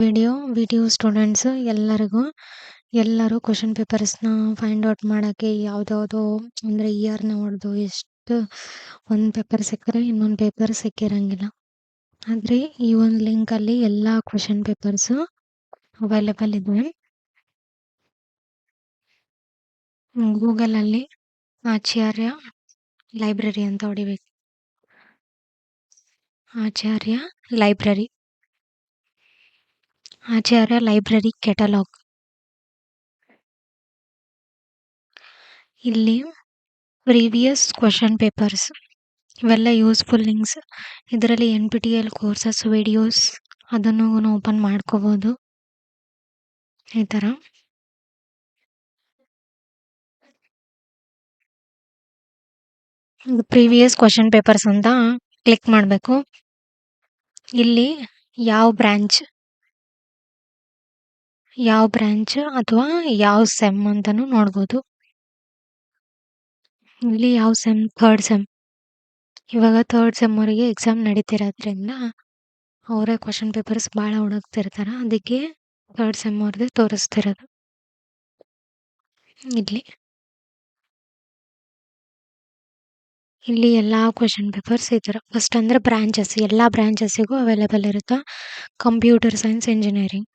Video students ಎಲ್ಲರೂ question ಪೇಪರ್ಸ್ನ find out ಮಾಡೋಕ್ಕೆ ಯಾವುದ್ಯಾವುದೋ ಅಂದರೆ ಇಯರ್ನ ಹೊಡೆದು ಎಷ್ಟು ಒಂದು ಪೇಪರ್ ಸಿಕ್ಕರೆ ಇನ್ನೊಂದು ಪೇಪರ್ ಸಿಕ್ಕಿರಂಗಿಲ್ಲ. ಆದರೆ ಈ ಒಂದು ಲಿಂಕಲ್ಲಿ ಎಲ್ಲ ಕ್ವಶನ್ ಪೇಪರ್ಸು ಅವೈಲೇಬಲ್ ಇದೆ. ಗೂಗಲಲ್ಲಿ ಆಚಾರ್ಯ ಲೈಬ್ರರಿ ಅಂತ ಹೊಡಿಬೇಕು. ಆಚಾರ್ಯ ಲೈಬ್ರರಿ ಕೆಟಲಾಗ್. ಇಲ್ಲಿ ಪ್ರೀವಿಯಸ್ ಕ್ವಶನ್ ಪೇಪರ್ಸ್ ಇವೆಲ್ಲ ಯೂಸ್ಫುಲ್ ಲಿಂಕ್ಸ್. ಇದರಲ್ಲಿ NPTEL ಕೋರ್ಸಸ್ ವಿಡಿಯೋಸ್ ಅದನ್ನು ಓಪನ್ ಮಾಡ್ಕೋಬೋದು. ಈ ಥರ ಪ್ರೀವಿಯಸ್ ಕ್ವಶನ್ ಪೇಪರ್ಸ್ ಅಂತ ಕ್ಲಿಕ್ ಮಾಡಬೇಕು. ಇಲ್ಲಿ ಯಾವ ಬ್ರಾಂಚ್ ಅಥವಾ ಯಾವ ಸೆಮ್ ಅಂತಲೂ ನೋಡ್ಬೋದು. ಇಲ್ಲಿ ಯಾವ ಸೆಮ್, ಥರ್ಡ್ ಸೆಮ್. ಇವಾಗ ಥರ್ಡ್ ಸೆಮ್ ಅವರಿಗೆ ಎಕ್ಸಾಮ್ ನಡೀತಿರೋದ್ರಿಂದ ಅವರೇ ಕ್ವಶನ್ ಪೇಪರ್ಸ್ ಭಾಳ ಹುಡುಕ್ತಿರ್ತಾರೆ. ಅದಕ್ಕೆ ಥರ್ಡ್ ಸೆಮ್ ಅವ್ರದ್ದೇ ತೋರಿಸ್ತಿರೋದು. ಇಲ್ಲಿ ಎಲ್ಲ ಕ್ವಶನ್ ಪೇಪರ್ಸ್ ಈ ಥರ. ಫಸ್ಟ್ ಅಂದರೆ ಬ್ರಾಂಚಸ್, ಎಲ್ಲ ಬ್ರಾಂಚಸ್ಸಿಗೂ ಅವೈಲೇಬಲ್ ಇರುತ್ತೆ. Computer science, engineering.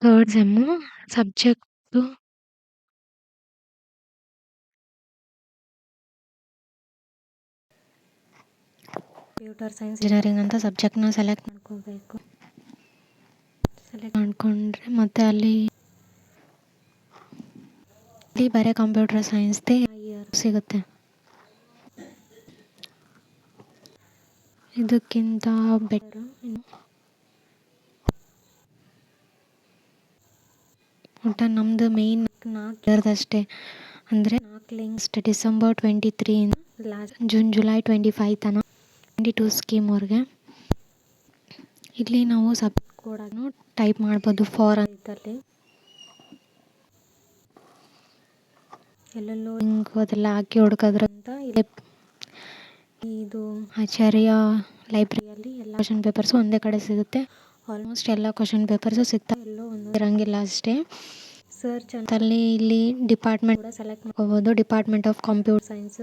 Third sem subject computer science, engineering ಅಂತ ಸಬ್ಜೆಕ್ಟ್ನ ಸೆಲೆಕ್ಟ್ ಮಾಡ್ಕೋಬೇಕು. ಸೆಲೆಕ್ಟ್ ಮಾಡಿಕೊಂಡ್ರೆ ಮತ್ತೆ ಅಲ್ಲಿ ಬರೀ ಕಂಪ್ಯೂಟರ್ ಸೈನ್ಸ್ದೇ ಇಯರ್ ಸಿಗುತ್ತೆ. ಇದಕ್ಕಿಂತ ಬೆಟರ್ ಒಟ್ಟ ನಮ್ಮದು ಮೇಯ್ನ್ 4 ಇಯರ್ದಷ್ಟೇ. ಅಂದರೆ 4 ಲಿಂಕ್ಸ್ ಡಿಸೆಂಬರ್ 23 ಜುಲೈ 25 ತನಕ 22 ಸ್ಕೀಮ್ ಅವ್ರಿಗೆ. ಇಲ್ಲಿ ನಾವು ಸಬ್ಜೆಕ್ಟ್ ಕೋಡನ್ನು ಟೈಪ್ ಮಾಡ್ಬೋದು. ಫಾರಲ್ಲಿ ಎಲ್ಲೆಲ್ಲೋ ಲಿಂಕ್ ಅದೆಲ್ಲ ಹಾಕಿ ಹುಡ್ಕೋದ್ರಂತ ಇದು ಆಚಾರ್ಯ ಲೈಬ್ರರಿಯಲ್ಲಿ ಎಲ್ಲ ಕ್ವಶನ್ ಪೇಪರ್ಸು ಒಂದೇ ಕಡೆ ಸಿಗುತ್ತೆ. ಆಲ್ಮೋಸ್ಟ್ ಎಲ್ಲ ಕ್ವಶನ್ ಪೇಪರ್ಸು ಸಿಗ್ತಾ, ಎಲ್ಲೋ ಒಂದು ಇರಂಗಿಲ್ಲ ಅಷ್ಟೇ. ಸರ್ಚ್ ಅಂತಲ್ಲಿ ಇಲ್ಲಿ ಡಿಪಾರ್ಟ್ಮೆಂಟ್ ಕೂಡ ಸೆಲೆಕ್ಟ್ ಮಾಡ್ಕೋಬೋದು. ಡಿಪಾರ್ಟ್ಮೆಂಟ್ ಆಫ್ ಕಂಪ್ಯೂಟರ್ ಸೈನ್ಸ್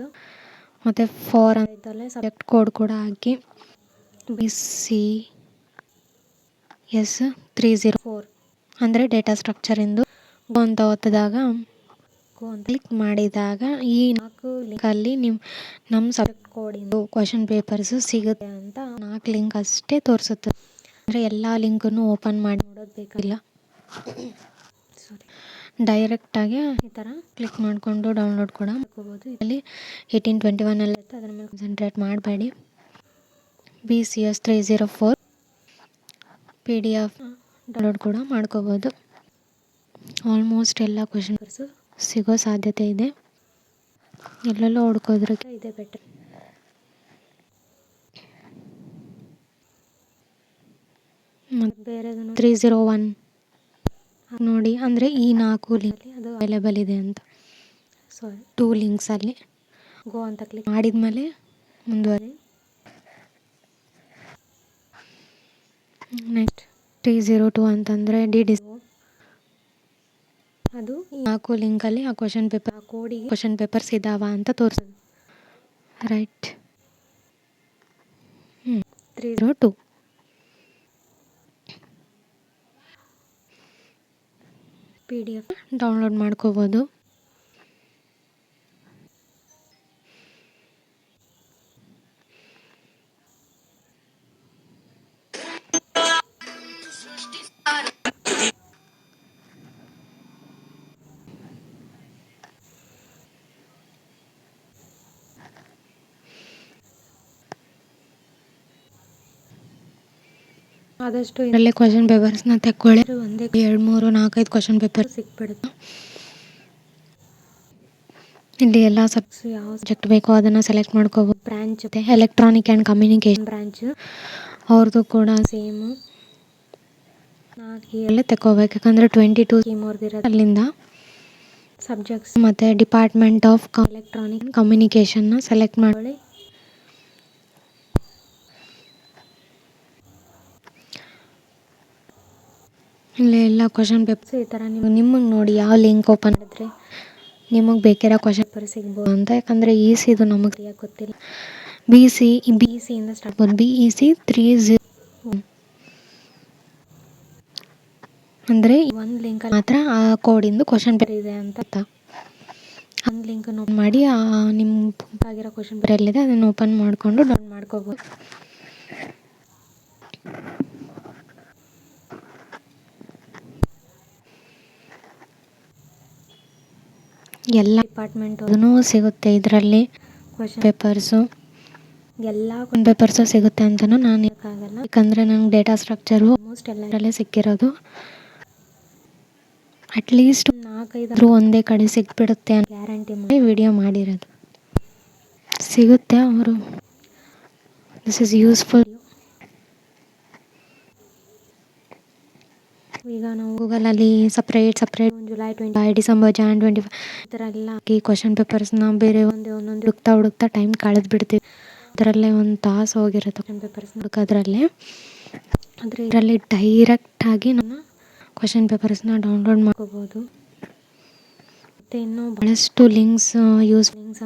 ಮತ್ತು ಫಾರ್ ಅಂತಲ್ಲೇ ಸಬ್ಜೆಕ್ಟ್ ಕೋಡ್ ಕೂಡ ಹಾಕಿ BCS 304 ಅಂದರೆ ಡೇಟಾ ಸ್ಟ್ರಕ್ಚರಿಂದು ಅಂತ ಒತ್ತಿದಾಗ ಕ್ಲಿಕ್ ಮಾಡಿದಾಗ ಈ 4 ಲಿಂಕಲ್ಲಿ ನಮ್ಮ ಸಬ್ಜೆಕ್ಟ್ ಕೋಡಿಂದು ಕ್ವಶನ್ ಪೇಪರ್ಸು ಸಿಗುತ್ತೆ ಅಂತ 4 ಲಿಂಕ್ ಅಷ್ಟೇ ತೋರಿಸುತ್ತೆ. ಅಂದರೆ ಎಲ್ಲ ಲಿಂಕನ್ನು ಓಪನ್ ಮಾಡಿ ನೋಡೋದು ಬೇಕಿಲ್ಲ. ಡೈರೆಕ್ಟಾಗಿ ಈ ಥರ ಕ್ಲಿಕ್ ಮಾಡಿಕೊಂಡು ಡೌನ್ಲೋಡ್ ಕೂಡ ಮಾಡ್ಕೋಬೋದು. ಇಲ್ಲಿ 1821 ಎಲ್ಲ ಇರುತ್ತೆ, ಅದರ ಮೇಲೆ ಕಾನ್ಸಂಟ್ರೇಟ್ ಮಾಡಬೇಡಿ. BCS 304 PDF ಡೌನ್ಲೋಡ್ ಕೂಡ ಮಾಡ್ಕೋಬೋದು. ಆಲ್ಮೋಸ್ಟ್ ಎಲ್ಲ ಕ್ವಶನ್ ಪೇಪರ್ಸು ಸಿಗೋ ಸಾಧ್ಯತೆ ಇದೆ. ಎಲ್ಲೆಲ್ಲೋ ಹುಡ್ಕೋದ್ರಿಗೆ ಇದೇ ಬೆಟರ್. ಮತ್ತು ಬೇರೆದನ್ನು 301 ನೋಡಿ, ಅಂದರೆ ಈ 4 ಲಿಂಕಲ್ಲಿ ಅದು ಅವೈಲೇಬಲ್ ಇದೆ ಅಂತ. 2 ಲಿಂಕ್ಸಲ್ಲಿ ಗೋ ಅಂತ ಕ್ಲಿಕ್ ಮಾಡಿದ್ಮೇಲೆ ಮುಂದುವರಿ. ನೆಕ್ಸ್ಟ್ 302 ಅಂತಂದರೆ ಅದು 4 ಲಿಂಕಲ್ಲಿ ಆ ಕ್ವಶನ್ ಪೇಪರ್, ಆ ಕೋಡಿಗೆ ಕ್ವಶನ್ ಪೇಪರ್ಸ್ ಇದ್ದಾವ ಅಂತ ತೋರಿಸೋದು. ರೈಟ್. 302 PDF ಡೌನ್ಲೋಡ್ ಮಾಡ್ಕೋಬೋದು. ಆದಷ್ಟು ಇದರಲ್ಲೇ ಕ್ವಶನ್ ಪೇಪರ್ಸ್ನ ತೆಕ್ಕೊಳ್ಳಿ. ಒಂದೇ 2, 3, 4, 5 ಕ್ವಶನ್ ಪೇಪರ್ ಸಿಕ್ಬಿಡುತ್ತೆ. ಇಲ್ಲಿ ಎಲ್ಲ ಯಾವ ಸಬ್ಜೆಕ್ಟ್ ಬೇಕೋ ಅದನ್ನು ಸೆಲೆಕ್ಟ್ ಮಾಡ್ಕೋಬೋದು. ಬ್ರಾಂಚ್ ಇದೆ, ಎಲೆಕ್ಟ್ರಾನಿಕ್ ಆ್ಯಂಡ್ ಕಮ್ಯುನಿಕೇಷನ್ ಬ್ರಾಂಚ್, ಅವ್ರದ್ದು ಕೂಡ ಸೇಮು 4 ಇಯರಲ್ಲೇ ತೆಕ್ಕೋಬೇಕು. ಯಾಕಂದರೆ 22 ಸ್ಕೀಮ್ ಅವ್ರದ್ದಿರೋದು ಅಲ್ಲಿಂದ ಸಬ್ಜೆಕ್ಟ್ಸ್ ಮತ್ತು ಡಿಪಾರ್ಟ್ಮೆಂಟ್ ಆಫ್ ಎಲೆಕ್ಟ್ರಾನಿಕ್ ಕಮ್ಯುನಿಕೇಷನ್ನ ಸೆಲೆಕ್ಟ್ ಮಾಡಿ. ಇಲ್ಲಿ ಎಲ್ಲ ಕ್ವಶನ್ ಪೇಪರ್ಸ್ ಈ ಥರ ನಿಮಗೆ ನೋಡಿ ಯಾವ ಲಿಂಕ್ ಓಪನ್ ಮಾಡಿದ್ರೆ ನಿಮಗೆ ಬೇಕಿರೋ ಕ್ವಶನ್ ಪೇಪರ್ ಸಿಗ್ಬೋದು ಅಂತ. ಯಾಕಂದರೆ ಇದು ನಮಗೆ ಸರಿಯಾಗಿ ಗೊತ್ತಿಲ್ಲ. ಬಿ ಸಿಯಿಂದ ಸ್ಟಾರ್ಟ್ ಆಗ್ಬೋದು. BEC 30 ಅಂದರೆ ಒಂದು ಲಿಂಕಲ್ಲಿ ಮಾತ್ರ ಆ ಕೋಡಿಂದು ಕ್ವಶನ್ ಪೇಪರ್ ಇದೆ ಅಂತ ಅರ್ಥ. ಒಂದು ಲಿಂಕನ್ನು ಓಪನ್ ಮಾಡಿ ನಿಮ್ಮ ಆಗಿರೋ ಕ್ವಶನ್ ಪೇಪರ್ ಎಲ್ಲಿದೆ ಅದನ್ನು ಓಪನ್ ಮಾಡಿಕೊಂಡು ಡೌನ್ ಮಾಡ್ಕೋಬೋದು. ಎಲ್ಲ ಡಿಪಾರ್ಟ್ಮೆಂಟೂ ಸಿಗುತ್ತೆ ಇದರಲ್ಲಿ ಕ್ವಶನ್ ಪೇಪರ್ಸು. ಎಲ್ಲ ಕ್ವಶನ್ ಪೇಪರ್ಸು ಸಿಗುತ್ತೆ ಅಂತಲೂ ನಾನು ಹೇಳೋಕ್ಕಾಗಲ್ಲ. ಯಾಕಂದರೆ ನಂಗೆ ಡೇಟಾ ಸ್ಟ್ರಕ್ಚರು ಆಲ್ಮೋಸ್ಟ್ ಎಲ್ಲರಲ್ಲೇ ಸಿಕ್ಕಿರೋದು. ಅಟ್ಲೀಸ್ಟ್ 4-5 ಒಂದೇ ಕಡೆ ಸಿಕ್ಬಿಡುತ್ತೆ ಅಂತ ಗ್ಯಾರಂಟಿ ಮಾಡಿ ವಿಡಿಯೋ ಮಾಡಿರೋದು. ಸಿಗುತ್ತೆ ಅವರು. This is useful. ಈಗ ನಾವು ಗೂಗಲಲ್ಲಿ ಸಪ್ರೇಟ್ ಜುಲೈ 25 ಡಿಸೆಂಬರ್ ಜಾನ್ 25 ಈ ಥರ ಎಲ್ಲ ಹಾಕಿ ಕ್ವಶನ್ ಪೇಪರ್ಸ್ನ ಬೇರೆ ಒಂದೊಂದು ಹುಡುಕ್ತಾ ಟೈಮ್ ಕಳೆದು ಬಿಡ್ತೀವಿ. ಅದರಲ್ಲೇ ಒಂದು ತಾಸು ಹೋಗಿರುತ್ತೆ ಕ್ವಶನ್ ಪೇಪರ್ಸ್ನ ಹುಡುಕೋದ್ರಲ್ಲೇ. ಆದರೆ ಇದರಲ್ಲಿ ಡೈರೆಕ್ಟಾಗಿ ನಾನು ಕ್ವಶನ್ ಪೇಪರ್ಸ್ನ ಡೌನ್ಲೋಡ್ ಮಾಡ್ಕೋಬೋದು. ಮತ್ತು ಇನ್ನೂ ಭಾಳಷ್ಟು ಲಿಂಕ್ಸ್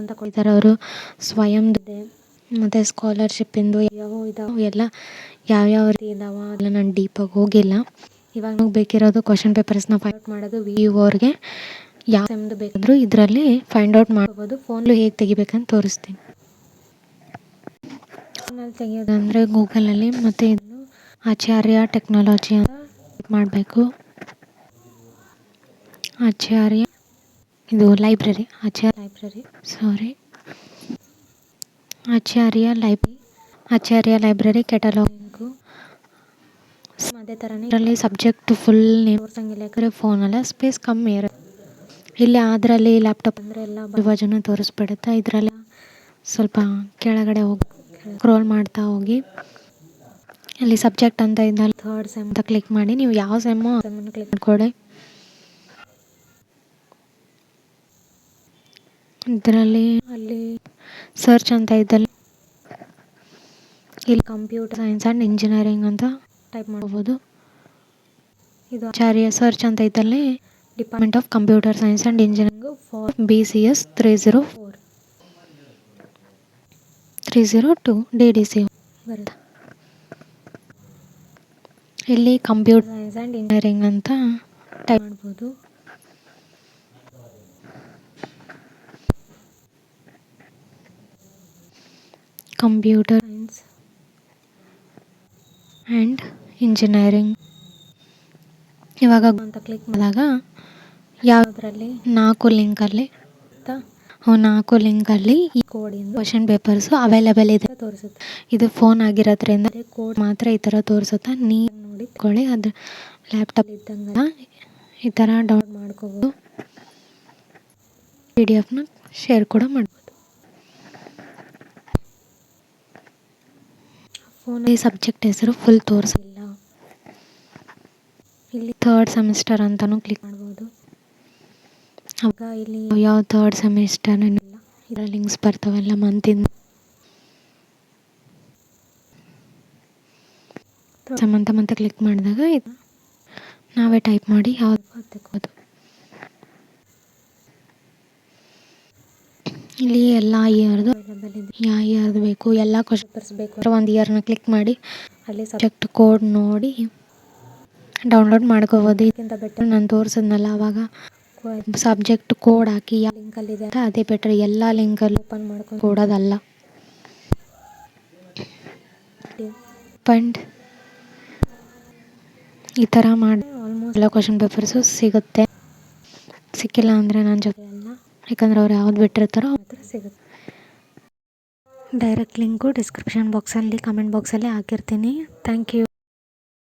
ಅಂತ ಕೊಡ್ತಾರೆ ಅವರು. ಸ್ವಯಂದಿದೆ ಮತ್ತು ಸ್ಕಾಲರ್ಶಿಪ್ಪಿಂದು ಎಲ್ಲ ಯಾವ್ಯಾವ ರೀತಿ ಇದಾವೆ ಅದೆಲ್ಲ ನಾನು ಡೀಪಾಗಿ ಹೋಗಿಲ್ಲ. ಇವಾಗ ನಮಗೆ ಬೇಕಿರೋದು ಕ್ವಶನ್ ಪೇಪರ್ಸ್ನ ಫೈಂಡ್ ಔಟ್ ಮಾಡೋದು. VU ಅವ್ರಿಗೆ ಯಾವ ಸೆಮ್ದು ಬೇಕಾದರೂ ಇದರಲ್ಲಿ ಫೈಂಡ್ ಔಟ್ ಮಾಡ್ಬೋದು. ಫೋನ್ಲು ಹೇಗೆ ತೆಗಿಬೇಕಂತ ತೋರಿಸ್ತೀನಿ. ಫೋನಲ್ಲಿ ತೆಗಿಯೋದಂದರೆ ಗೂಗಲಲ್ಲಿ ಮತ್ತು ಇದನ್ನು ಆಚಾರ್ಯ ಟೆಕ್ನಾಲಜಿ ಅಂತ ಮಾಡಬೇಕು. ಆಚಾರ್ಯ ಇದು ಲೈಬ್ರರಿ ಆಚಾರ್ಯ ಲೈಬ್ರರಿ ಕೆಟಲಾಗ್ ಲಿಂಕು. ಅದೇ ಥರನೇ ಇದರಲ್ಲಿ ಸಬ್ಜೆಕ್ಟ್ ಫುಲ್ ನೇಮ್ ತೋರಿಸಂಗಿಲ್ಲ. ಯಾಕಂದರೆ ಫೋನಲ್ಲ ಸ್ಪೇಸ್ ಕಮ್ಮಿ ಇರುತ್ತೆ. ಇಲ್ಲಿ ಅದರಲ್ಲಿ ಲ್ಯಾಪ್ಟಾಪ್ ಅಂದರೆ ಎಲ್ಲ ವಿಭಜನೆ ತೋರಿಸ್ಬಿಡುತ್ತೆ. ಇದರಲ್ಲಿ ಸ್ವಲ್ಪ ಕೆಳಗಡೆ ಹೋಗಿ ಸ್ಕ್ರೋಲ್ ಮಾಡ್ತಾ ಹೋಗಿ ಅಲ್ಲಿ ಸಬ್ಜೆಕ್ಟ್ ಅಂತ ಇದ್ದಲ್ಲಿ 3rd ಸೆಮ್ ಅಂತ ಕ್ಲಿಕ್ ಮಾಡಿ ನೀವು ಯಾವ ಸೆಮ್ಮು ಆ ಸೆಮ್ಮನ್ನು ಕ್ಲಿಕ್ ಮಾಡಿಕೊಡಿ. ಇದರಲ್ಲಿ ಅಲ್ಲಿ ಸರ್ಚ್ ಅಂತ ಇದ್ದಲ್ಲಿ ಇಲ್ಲಿ ಕಂಪ್ಯೂಟರ್ ಸೈನ್ಸ್ ಆ್ಯಂಡ್ ಇಂಜಿನಿಯರಿಂಗ್ ಅಂತ ಟೈಪ್ ಮಾಡ್ಬೋದು. ಇದು ಆಚಾರ್ಯ ಸರ್ಚ್ ಅಂತ ಇದ್ದಲ್ಲಿ department of computer science and engineering for BCS 302 DDC ಬರುತ್ತೆ. ಇಲ್ಲಿ ಕಂಪ್ಯೂಟರ್ ಸೈನ್ಸ್ ಆ್ಯಂಡ್ ಇಂಜಿನಿಯರಿಂಗ್ ಅಂತ ಟೈಪ್ ಮಾಡ್ಬೋದು. ಕಂಪ್ಯೂಟರ್ ಸೈನ್ಸ್ ಆ್ಯಂಡ್ ಇಂಜಿನಿಯರಿಂಗ್ ಇವಾಗ ಅಂತ ಕ್ಲಿಕ್ ಮಾಡಿದಾಗ ಯಾವುದರಲ್ಲಿ 4 ಲಿಂಕಲ್ಲಿ ಈ ಕೋಡಿಂದ ಕ್ವಶನ್ ಪೇಪರ್ಸು ಅವೈಲೇಬಲ್ ಇದೆ ತೋರಿಸುತ್ತೆ. ಇದು ಫೋನ್ ಆಗಿರೋದ್ರಿಂದ ಕೋಡ್ ಮಾತ್ರ ಈ ಥರ ತೋರಿಸುತ್ತೆ. ನೀವು ನೋಡಿಕೊಳ್ಳಿ. ಅದು ಲ್ಯಾಪ್ಟಾಪ್ ಇದ್ದಂಗೆ ಈ ಥರ ಡೌನ್ಲೋಡ್ ಮಾಡ್ಕೋಬೋದು. PDF ಶೇರ್ ಕೂಡ ಮಾಡ್ಬೋದು. ಫೋನಲ್ಲಿ ಸಬ್ಜೆಕ್ಟ್ ಹೆಸರು ಫುಲ್ ತೋರಿಸಿಲ್ಲ. ಇಲ್ಲಿ 3rd ಸೆಮಿಸ್ಟರ್ ಅಂತಲೂ ಕ್ಲಿಕ್ ಮಾಡ್ಬೋದು. ಆಗ ಇಲ್ಲಿ ಯಾವ 3rd ಸೆಮಿಸ್ಟರ್ ಇಲ್ಲ. ಇದರ ಲಿಂಕ್ಸ್ ಬರ್ತಾವೆಲ್ಲ ಮಂತಿಂದ ಅಂತ ಕ್ಲಿಕ್ ಮಾಡಿದಾಗ ಇದು ನಾವೇ ಟೈಪ್ ಮಾಡಿ ಯಾವುದು ತೆಗೋದು. ಇಲ್ಲಿ ಎಲ್ಲ ಇಯರ್ದು ಅವೈಲೇಬಲ್ ಇದೆ. ಯಾವ ಇಯರ್ದು ಬೇಕು ಎಲ್ಲ ಕ್ವಶನ್ ಪೇಪರ್ಸ್ ಬೇಕು ಒಂದು ಇಯರ್ನ ಕ್ಲಿಕ್ ಮಾಡಿ ಅಲ್ಲಿ ಸಬ್ಜೆಕ್ಟ್ ಕೋಡ್ ನೋಡಿ ಡೌನ್ಲೋಡ್ ಮಾಡ್ಕೋಬೋದು. ಇದಕ್ಕಿಂತ ಬೆಟರ್ ನಾನು ತೋರಿಸಿದ್ನಲ್ಲ ಆವಾಗ ಸಬ್ಜೆಕ್ಟ್ ಕೋಡ್ ಹಾಕಿ ಯಾವ ಲಿಂಕಲ್ಲಿದೆ ಅದೇ ಬೆಟರ್. ಎಲ್ಲ ಲಿಂಕಲ್ಲಿ ಓಪನ್ ಮಾಡ್ಕೊಂಡು ಕೊಡೋದಲ್ಲ. ಫಂಡ್ ಈ ಥರ ಮಾಡಿ ಆಲ್ಮೋಸ್ಟ್ ಎಲ್ಲ ಕ್ವಶನ್ ಪೇಪರ್ಸು ಸಿಗುತ್ತೆ. ಸಿಕ್ಕಿಲ್ಲ ಅಂದರೆ ನನ್ನ ಜೊತೆ ಅಲ್ಲ, ಯಾಕಂದರೆ ಅವ್ರು ಯಾವ್ದು ಬಿಟ್ಟಿರ್ತಾರೋ ಮಾತ್ರ ಸಿಗುತ್ತೆ. ಡೈರೆಕ್ಟ್ ಲಿಂಕು ಡಿಸ್ಕ್ರಿಪ್ಷನ್ ಬಾಕ್ಸಲ್ಲಿ ಕಮೆಂಟ್ ಬಾಕ್ಸಲ್ಲಿ ಹಾಕಿರ್ತೀನಿ. Thank you.